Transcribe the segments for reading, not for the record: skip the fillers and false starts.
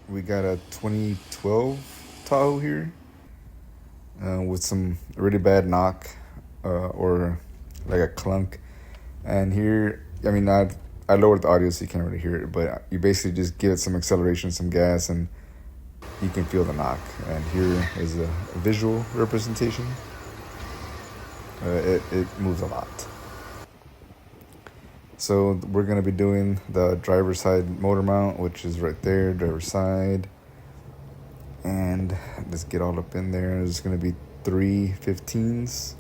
We got a 2012 Tahoe here with some really bad knock or like a clunk. And here, I mean, I lowered the audio so you can't really hear it, but you basically just give it some acceleration, some gas, and you can feel the knock. And here is a visual representation. It moves a lot. So we're going to be doing the driver's side motor mount, which is right there, driver's side. And let's get all up in there. There's going to be 3 15s.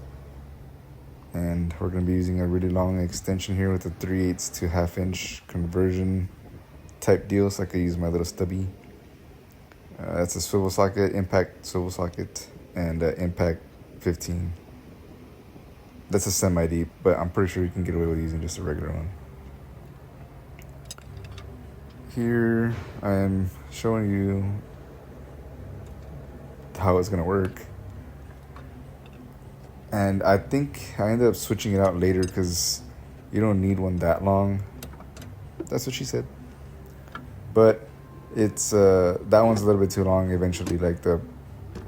And we're going to be using a really long extension here with a 3/8 to 1/2 inch conversion type deal. So I could use my little stubby. That's a swivel socket, impact swivel socket, and impact 15. That's a semi-deep, but I'm pretty sure you can get away with using just a regular one. Here I'm showing you how it's going to work. And I think I ended up switching it out later because you don't need one that long. That's what she said. But it's that one's a little bit too long eventually. Like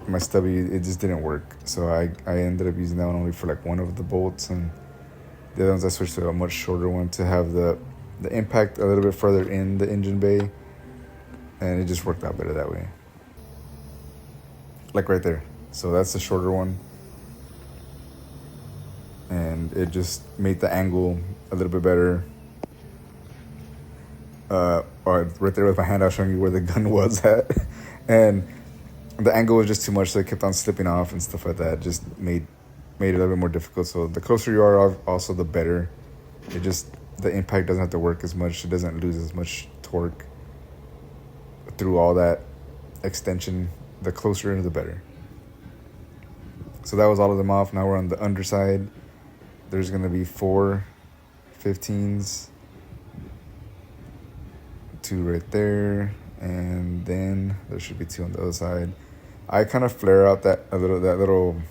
my stubby, it just didn't work. So I ended up using that one only for like one of the bolts, and the other ones I switched to a much shorter one to have the impact a little bit further in the engine bay, and it just worked out better that way. Like right there. So that's the shorter one, and it just made the angle a little bit better. Or right there with my hand, I was showing you where the gun was at, and the angle was just too much, so it kept on slipping off and stuff like that. Just made it a little bit more difficult. So the closer you are, also the better. The impact doesn't have to work as much. It doesn't lose as much torque through all that extension. The closer, the better. So that was all of them off. Now we're on the underside. There's going to be 4 15s. 2 right there, and then there should be 2 on the other side. I kind of flare out that little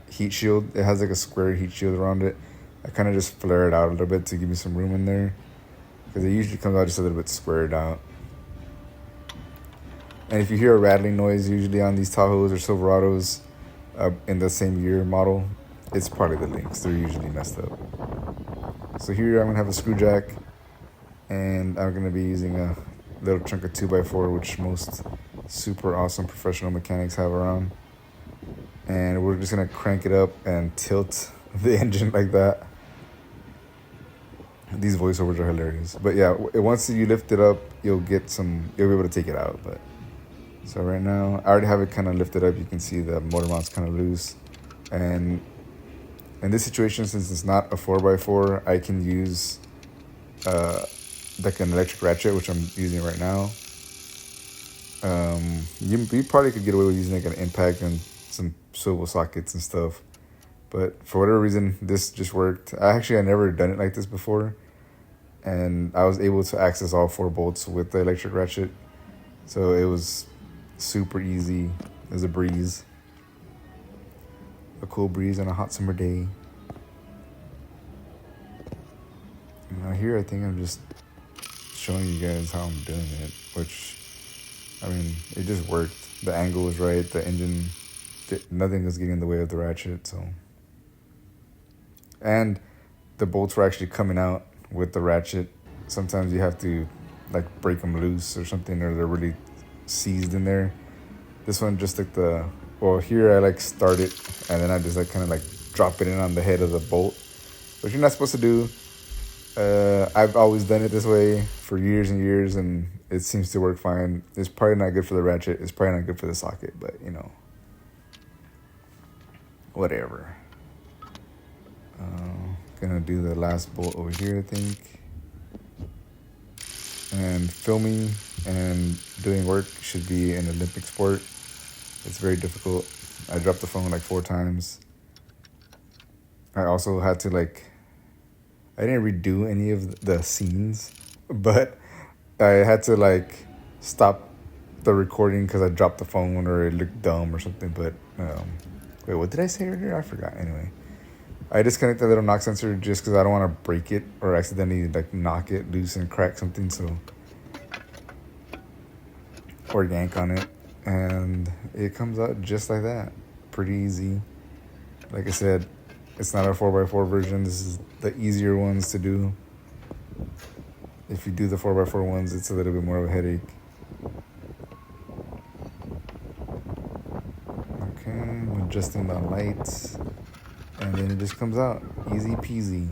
heat shield. It has like a square heat shield around it. I kind of just flare it out a little bit to give me some room in there, because it usually comes out just a little bit squared out. And if you hear a rattling noise usually on these Tahoes or Silverados in the same year model, it's probably the links. They're usually messed up. So here I'm going to have a screw jack, and I'm going to be using a little chunk of 2x4, which most super awesome professional mechanics have around. And we're just going to crank it up and tilt the engine like that. These voiceovers are hilarious. But yeah, once you lift it up, you'll be able to take it out. But so right now, I already have it kind of lifted up. You can see the motor mount's kind of loose. And in this situation, since it's not a 4x4, I can use like an electric ratchet, which I'm using right now. You probably could get away with using like an impact and some swivel sockets and stuff, but for whatever reason, this just worked. I never done it like this before, and I was able to access all 4 bolts with the electric ratchet, so it was super easy. It was a breeze, a cool breeze on a hot summer day. Now here, I think I'm just showing you guys how I'm doing it, which, I mean, it just worked. The angle was right. The engine, nothing was getting in the way of the ratchet. So, and the bolts were actually coming out with the ratchet. Sometimes you have to like break them loose or something, or they're really seized in there. This one just like here I like start it, and then I just like kind of like drop it in on the head of the bolt, which you're not supposed to do. I've always done it this way for years and years, and it seems to work fine. It's probably not good for the ratchet. It's probably not good for the socket, but whatever. Gonna do the last bolt over here, I think. And filming and doing work should be an Olympic sport. It's very difficult. I dropped the phone like 4 times. I also had to I didn't redo any of the scenes, but I had to stop the recording because I dropped the phone or it looked dumb or something. But wait, what did I say earlier? I forgot. Anyway, I disconnected the little knock sensor just because I don't want to break it or accidentally knock it loose and crack something. So or yank on it, and it comes out just like that. Pretty easy. Like I said, it's not a 4x4 version. This is the easier ones to do. If you do the 4x4 ones, it's a little bit more of a headache. Okay, I'm adjusting my lights, and then it just comes out easy peasy.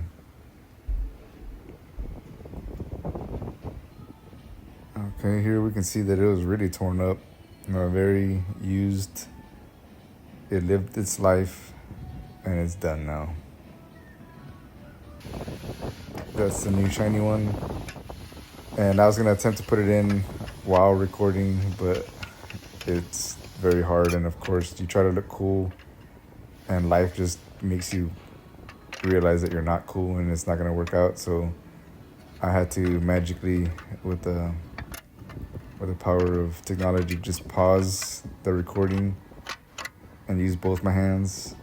Okay, here we can see that it was really torn up, very used. It lived its life, and it's done now. That's the new shiny one, and I was gonna attempt to put it in while recording, but it's very hard, and of course you try to look cool, and life just makes you realize that you're not cool and it's not gonna work out. So I had to magically, with the power of technology, just pause the recording and use both my hands.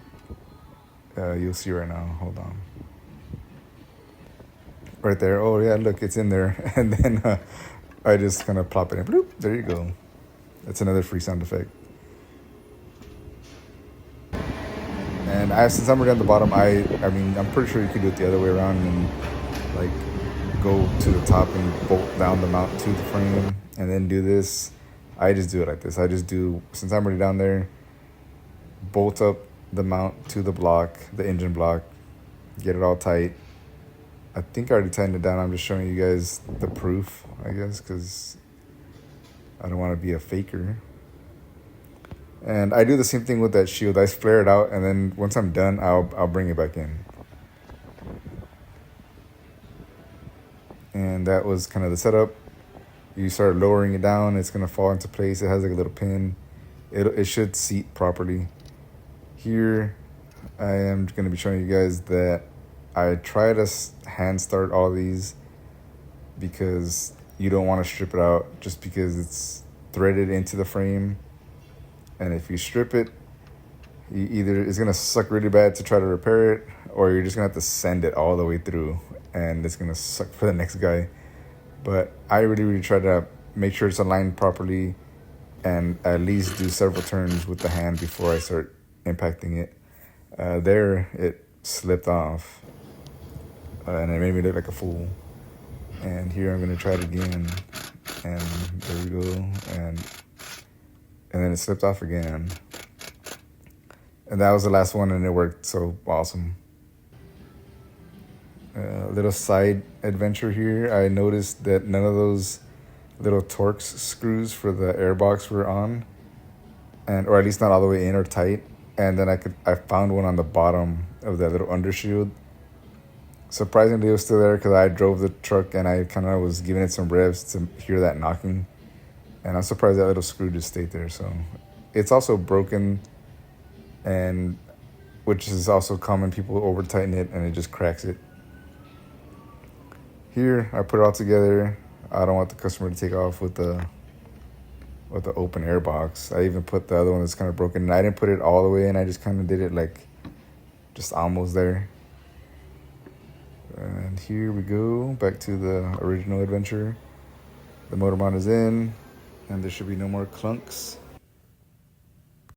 You'll see right now. Hold on. Right there. Oh yeah, look, it's in there. And then I just kind of plop it in. Bloop, there you go. That's another free sound effect. And since I'm already on the bottom, I mean, I'm pretty sure you could do it the other way around and like go to the top and bolt down the mount to the frame and then do this. I just do it like this. I just do, since I'm already down there, bolt up the mount to the block, the engine block, get it all tight. I think I already tightened it down. I'm just showing you guys the proof, I guess, because I don't want to be a faker. And I do the same thing with that shield. I flare it out, and then once I'm done, I'll bring it back in. And that was kind of the setup. You start lowering it down, it's gonna fall into place. It has like a little pin. It should seat properly. Here, I am gonna be showing you guys that I try to hand start all these because you don't want to strip it out just because it's threaded into the frame. And if you strip it, either it's going to suck really bad to try to repair it, or you're just going to have to send it all the way through and it's going to suck for the next guy. But I really try to make sure it's aligned properly and at least do several turns with the hand before I start impacting it. There, it slipped off. And it made me look like a fool. And here I'm gonna try it again, and there we go, and then it slipped off again. And that was the last one, and it worked so awesome. A little side adventure here. I noticed that none of those little Torx screws for the Airbox were on, or at least not all the way in or tight. And then I found one on the bottom of that little undershield. Surprisingly, it was still there because I drove the truck and I kind of was giving it some revs to hear that knocking. And I'm surprised that little screw just stayed there. So it's also broken, and which is also common. People over tighten it and it just cracks it. Here, I put it all together. I don't want the customer to take off with the open Airbox. I even put the other one that's kind of broken, and I didn't put it all the way in. I just kind of did it like just almost there. And here we go, back to the original adventure. The motor mount is in, and there should be no more clunks.